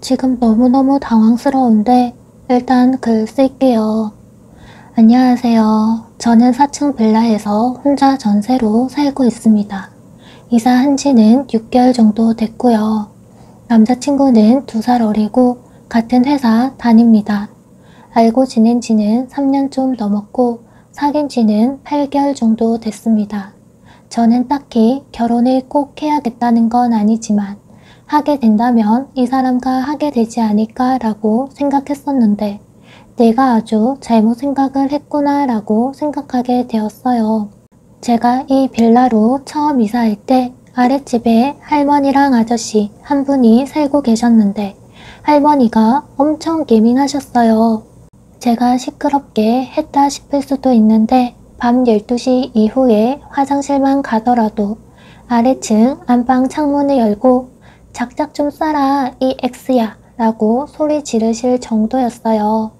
지금 너무너무 당황스러운데 일단 글 쓸게요. 안녕하세요. 저는 4층 빌라에서 혼자 전세로 살고 있습니다. 이사한 지는 6개월 정도 됐고요. 남자친구는 2살 어리고 같은 회사 다닙니다. 알고 지낸 지는 3년 좀 넘었고 사귄 지는 8개월 정도 됐습니다. 저는 딱히 결혼을 꼭 해야겠다는 건 아니지만 하게 된다면 이 사람과 하게 되지 않을까라고 생각했었는데 내가 아주 잘못 생각을 했구나 라고 생각하게 되었어요. 제가 이 빌라로 처음 이사할 때 아랫집에 할머니랑 아저씨 한 분이 살고 계셨는데 할머니가 엄청 예민하셨어요. 제가 시끄럽게 했다 싶을 수도 있는데 밤 12시 이후에 화장실만 가더라도 아래층 안방 창문을 열고 작작 좀 싸라 이 X야 라고 소리 지르실 정도였어요.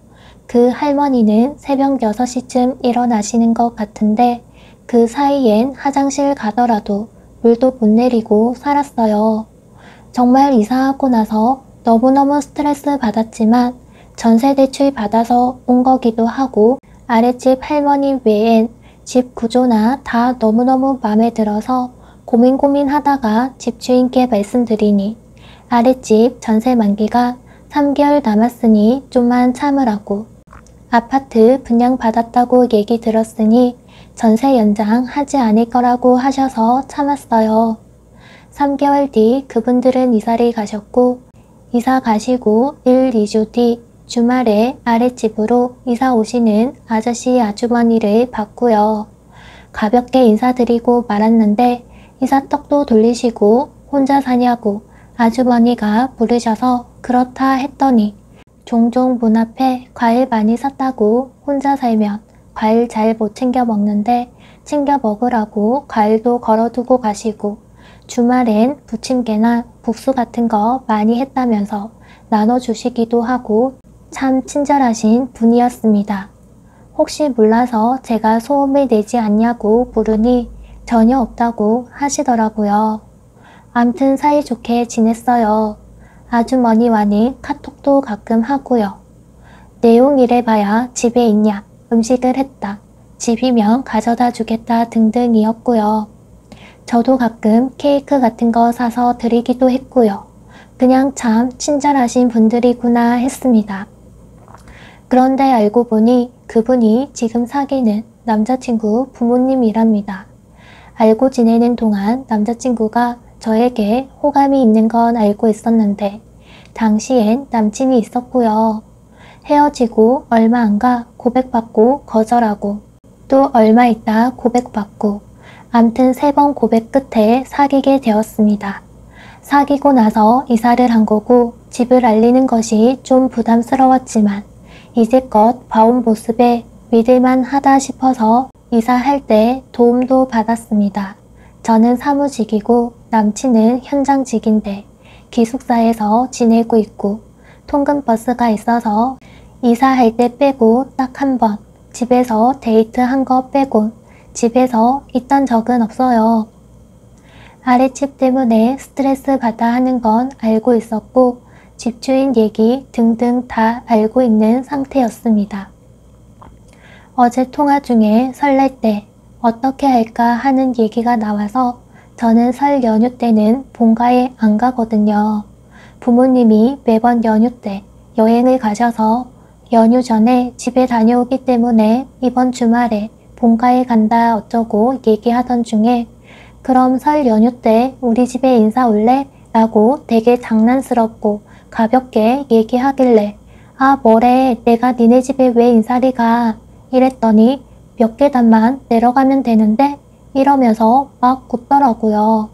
그 할머니는 새벽 6시쯤 일어나시는 것 같은데 그 사이엔 화장실 가더라도 물도 못 내리고 살았어요. 정말 이사하고 나서 너무너무 스트레스 받았지만 전세 대출 받아서 온 거기도 하고 아랫집 할머니 외엔 집 구조나 다 너무너무 마음에 들어서 고민하다가 집주인께 말씀드리니 아랫집 전세 만기가 3개월 남았으니 좀만 참으라고 아파트 분양받았다고 얘기 들었으니 전세 연장 하지 않을 거라고 하셔서 참았어요. 3개월 뒤 그분들은 이사를 가셨고 이사 가시고 1, 2주 뒤 주말에 아랫집으로 이사 오시는 아저씨 아주머니를 봤고요. 가볍게 인사드리고 말았는데 이삿떡도 돌리시고 혼자 사냐고 아주머니가 부르셔서 그렇다 했더니 종종 문 앞에 과일 많이 샀다고 혼자 살면 과일 잘 못 챙겨 먹는데 챙겨 먹으라고 과일도 걸어두고 가시고 주말엔 부침개나 국수 같은 거 많이 했다면서 나눠주시기도 하고 참 친절하신 분이었습니다. 혹시 몰라서 제가 소음을 내지 않냐고 물으니 전혀 없다고 하시더라고요. 암튼 사이좋게 지냈어요. 아주머니와는 카톡도 가끔 하고요. 내용 이래봐야 집에 있냐, 음식을 했다, 집이면 가져다 주겠다 등등이었고요. 저도 가끔 케이크 같은 거 사서 드리기도 했고요. 그냥 참 친절하신 분들이구나 했습니다. 그런데 알고 보니 그분이 지금 사귀는 남자친구 부모님이랍니다. 알고 지내는 동안 남자친구가 저에게 호감이 있는 건 알고 있었는데 당시엔 남친이 있었고요. 헤어지고 얼마 안 가 고백받고 거절하고 또 얼마 있다 고백받고 암튼 3번 고백 끝에 사귀게 되었습니다. 사귀고 나서 이사를 한 거고 집을 알리는 것이 좀 부담스러웠지만 이제껏 봐온 모습에 믿을만 하다 싶어서 이사할 때 도움도 받았습니다. 저는 사무직이고 남친은 현장직인데 기숙사에서 지내고 있고 통근버스가 있어서 이사할 때 빼고 딱 1번 집에서 데이트한 거 빼곤 집에서 있던 적은 없어요. 아랫집 때문에 스트레스 받아 하는 건 알고 있었고 집주인 얘기 등등 다 알고 있는 상태였습니다. 어제 통화 중에 설날 때 어떻게 할까 하는 얘기가 나와서 저는 설 연휴 때는 본가에 안 가거든요. 부모님이 매번 연휴 때 여행을 가셔서 연휴 전에 집에 다녀오기 때문에 이번 주말에 본가에 간다 어쩌고 얘기하던 중에 그럼 설 연휴 때 우리 집에 인사 올래? 라고 되게 장난스럽고 가볍게 얘기하길래 아 뭐래 내가 니네 집에 왜 인사를 가? 이랬더니 몇 계단만 내려가면 되는데 이러면서 막 웃더라고요.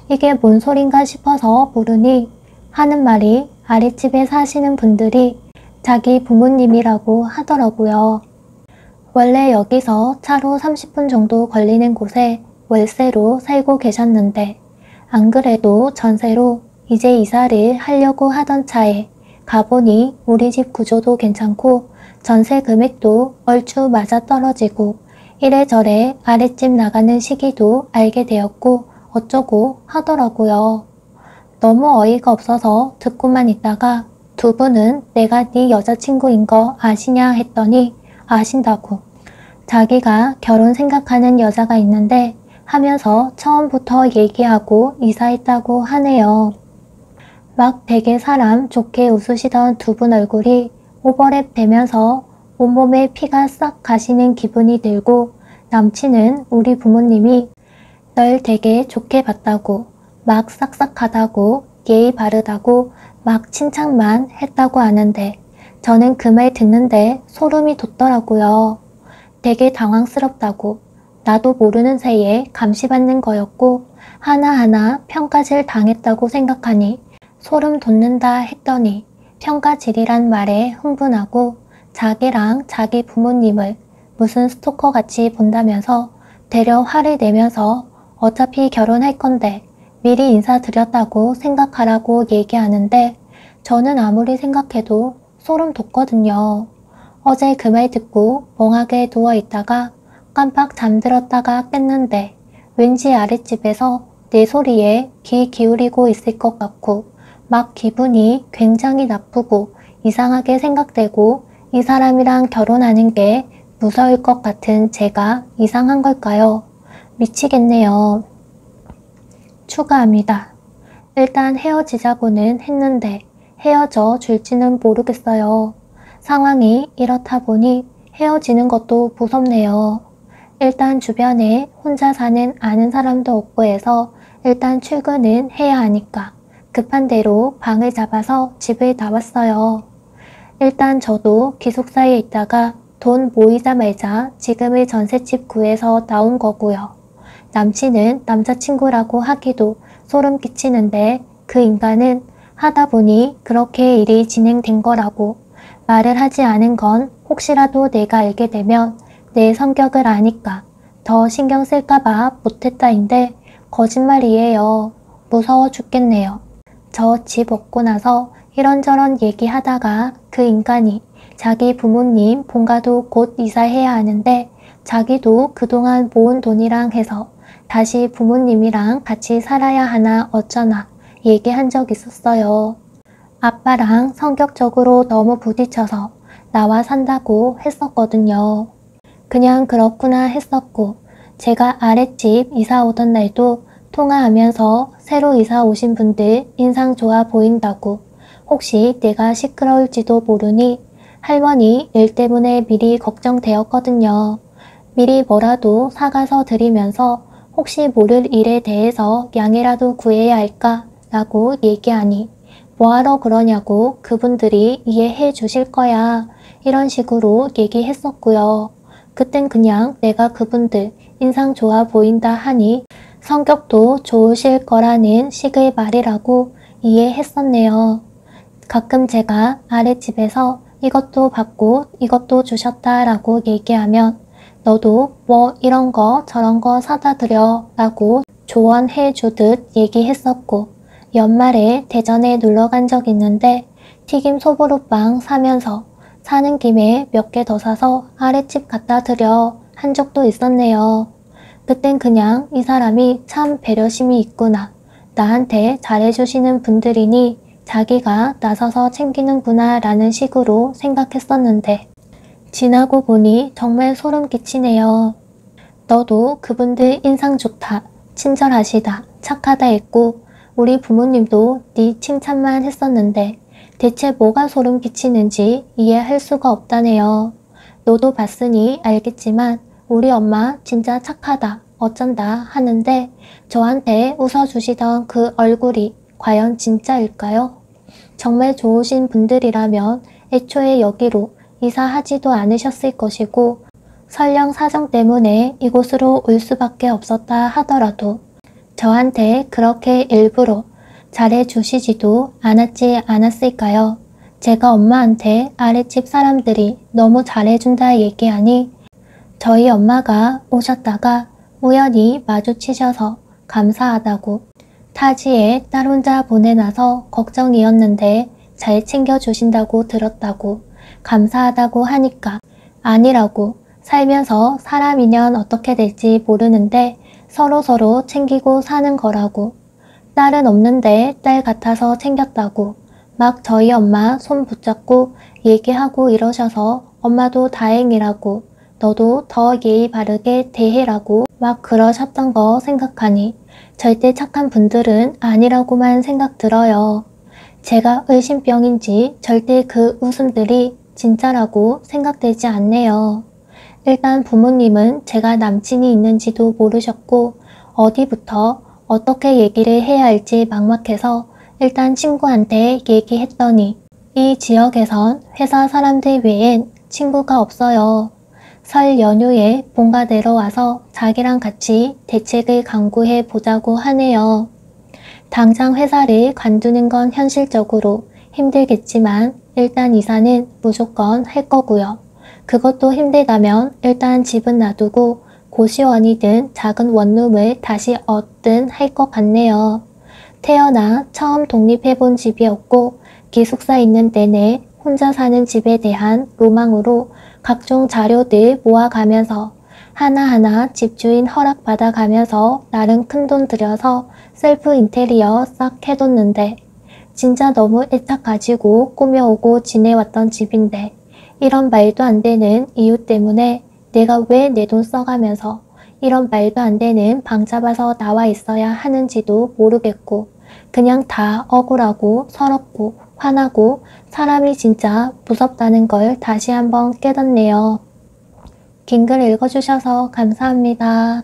이게 뭔 소린가 싶어서 물으니 하는 말이 아랫집에 사시는 분들이 자기 부모님이라고 하더라고요. 원래 여기서 차로 30분 정도 걸리는 곳에 월세로 살고 계셨는데 안 그래도 전세로 이제 이사를 하려고 하던 차에 가보니 우리 집 구조도 괜찮고 전세 금액도 얼추 맞아떨어지고 이래저래 아랫집 나가는 시기도 알게 되었고 어쩌고 하더라고요. 너무 어이가 없어서 듣고만 있다가 두 분은 내가 네 여자친구인 거 아시냐 했더니 아신다고. 자기가 결혼 생각하는 여자가 있는데 하면서 처음부터 얘기하고 이사했다고 하네요. 막 되게 사람 좋게 웃으시던 두 분 얼굴이 오버랩 되면서 온몸에 피가 싹 가시는 기분이 들고 남친은 우리 부모님이 널 되게 좋게 봤다고 막 싹싹하다고 예의 바르다고 막 칭찬만 했다고 하는데 저는 그 말 듣는데 소름이 돋더라고요. 되게 당황스럽다고 나도 모르는 새에 감시받는 거였고 하나하나 평가질 당했다고 생각하니 소름 돋는다 했더니 평가질이란 말에 흥분하고 자기랑 자기 부모님을 무슨 스토커같이 본다면서 되려 화를 내면서 어차피 결혼할 건데 미리 인사드렸다고 생각하라고 얘기하는데 저는 아무리 생각해도 소름 돋거든요. 어제 그 말 듣고 멍하게 누워있다가 깜빡 잠들었다가 깼는데 왠지 아랫집에서 내 소리에 귀 기울이고 있을 것 같고 막 기분이 굉장히 나쁘고 이상하게 생각되고 이 사람이랑 결혼하는 게 무서울 것 같은 제가 이상한 걸까요? 미치겠네요. 추가합니다. 일단 헤어지자고는 했는데 헤어져 줄지는 모르겠어요. 상황이 이렇다 보니 헤어지는 것도 무섭네요. 일단 주변에 혼자 사는 아는 사람도 없고 해서 일단 출근은 해야 하니까 급한 대로 방을 잡아서 집을 나왔어요. 일단 저도 기숙사에 있다가 돈 모이자마자 지금의 전셋집 구해서 나온 거고요. 남친은 남자친구라고 하기도 소름 끼치는데 그 인간은 하다 보니 그렇게 일이 진행된 거라고 말을 하지 않은 건 혹시라도 내가 알게 되면 내 성격을 아니까 더 신경 쓸까봐 못했다인데 거짓말이에요. 무서워 죽겠네요. 저 집 얻고 나서 이런저런 얘기하다가 그 인간이 자기 부모님 본가도 곧 이사해야 하는데 자기도 그동안 모은 돈이랑 해서 다시 부모님이랑 같이 살아야 하나 어쩌나 얘기한 적 있었어요. 아빠랑 성격적으로 너무 부딪혀서 나와 산다고 했었거든요. 그냥 그렇구나 했었고 제가 아랫집 이사 오던 날도 통화하면서 새로 이사 오신 분들 인상 좋아 보인다고 혹시 내가 시끄러울지도 모르니 할머니 일 때문에 미리 걱정되었거든요. 미리 뭐라도 사가서 드리면서 혹시 모를 일에 대해서 양해라도 구해야 할까 라고 얘기하니 뭐하러 그러냐고 그분들이 이해해 주실 거야 이런 식으로 얘기했었고요. 그땐 그냥 내가 그분들 인상 좋아 보인다 하니 성격도 좋으실 거라는 식의 말이라고 이해했었네요. 가끔 제가 아랫집에서 이것도 받고 이것도 주셨다 라고 얘기하면 너도 뭐 이런 거 저런 거 사다 드려 라고 조언해 주듯 얘기했었고 연말에 대전에 놀러 간 적 있는데 튀김 소보루빵 사면서 사는 김에 몇 개 더 사서 아랫집 갖다 드려 한 적도 있었네요. 그땐 그냥 이 사람이 참 배려심이 있구나. 나한테 잘해주시는 분들이니 자기가 나서서 챙기는구나 라는 식으로 생각했었는데 지나고 보니 정말 소름 끼치네요. 너도 그분들 인상 좋다, 친절하시다, 착하다 했고 우리 부모님도 네 칭찬만 했었는데 대체 뭐가 소름 끼치는지 이해할 수가 없다네요. 너도 봤으니 알겠지만 우리 엄마 진짜 착하다, 어쩐다 하는데 저한테 웃어주시던 그 얼굴이 과연 진짜일까요? 정말 좋으신 분들이라면 애초에 여기로 이사하지도 않으셨을 것이고 설령 사정 때문에 이곳으로 올 수밖에 없었다 하더라도 저한테 그렇게 일부러 잘해주시지도 않았지 않았을까요? 제가 엄마한테 아랫집 사람들이 너무 잘해준다 얘기하니 저희 엄마가 오셨다가 우연히 마주치셔서 감사하다고 타지에 딸 혼자 보내놔서 걱정이었는데 잘 챙겨주신다고 들었다고 감사하다고 하니까 아니라고 살면서 사람이면 어떻게 될지 모르는데 서로서로 챙기고 사는 거라고 딸은 없는데 딸 같아서 챙겼다고 막 저희 엄마 손 붙잡고 얘기하고 이러셔서 엄마도 다행이라고 너도 더 예의 바르게 대해라고 막 그러셨던 거 생각하니 절대 착한 분들은 아니라고만 생각 들어요. 제가 의심병인지 절대 그 웃음들이 진짜라고 생각되지 않네요. 일단 부모님은 제가 남친이 있는지도 모르셨고 어디부터 어떻게 얘기를 해야 할지 막막해서 일단 친구한테 얘기했더니 이 지역에선 회사 사람들 외엔 친구가 없어요. 설 연휴에 본가 내려와서 자기랑 같이 대책을 강구해 보자고 하네요. 당장 회사를 관두는 건 현실적으로 힘들겠지만 일단 이사는 무조건 할 거고요. 그것도 힘들다면 일단 집은 놔두고 고시원이든 작은 원룸을 다시 얻든 할 것 같네요. 태어나 처음 독립해본 집이었고 기숙사 있는 내내 혼자 사는 집에 대한 로망으로 각종 자료들 모아가면서 하나하나 집주인 허락받아가면서 나름 큰돈 들여서 셀프 인테리어 싹 해뒀는데 진짜 너무 애착 가지고 꾸며오고 지내왔던 집인데 이런 말도 안 되는 이유 때문에 내가 왜 내 돈 써가면서 이런 말도 안 되는 방 잡아서 나와 있어야 하는지도 모르겠고 그냥 다 억울하고 서럽고 화나고 사람이 진짜 무섭다는 걸 다시 한번 깨닫네요. 긴 글 읽어주셔서 감사합니다.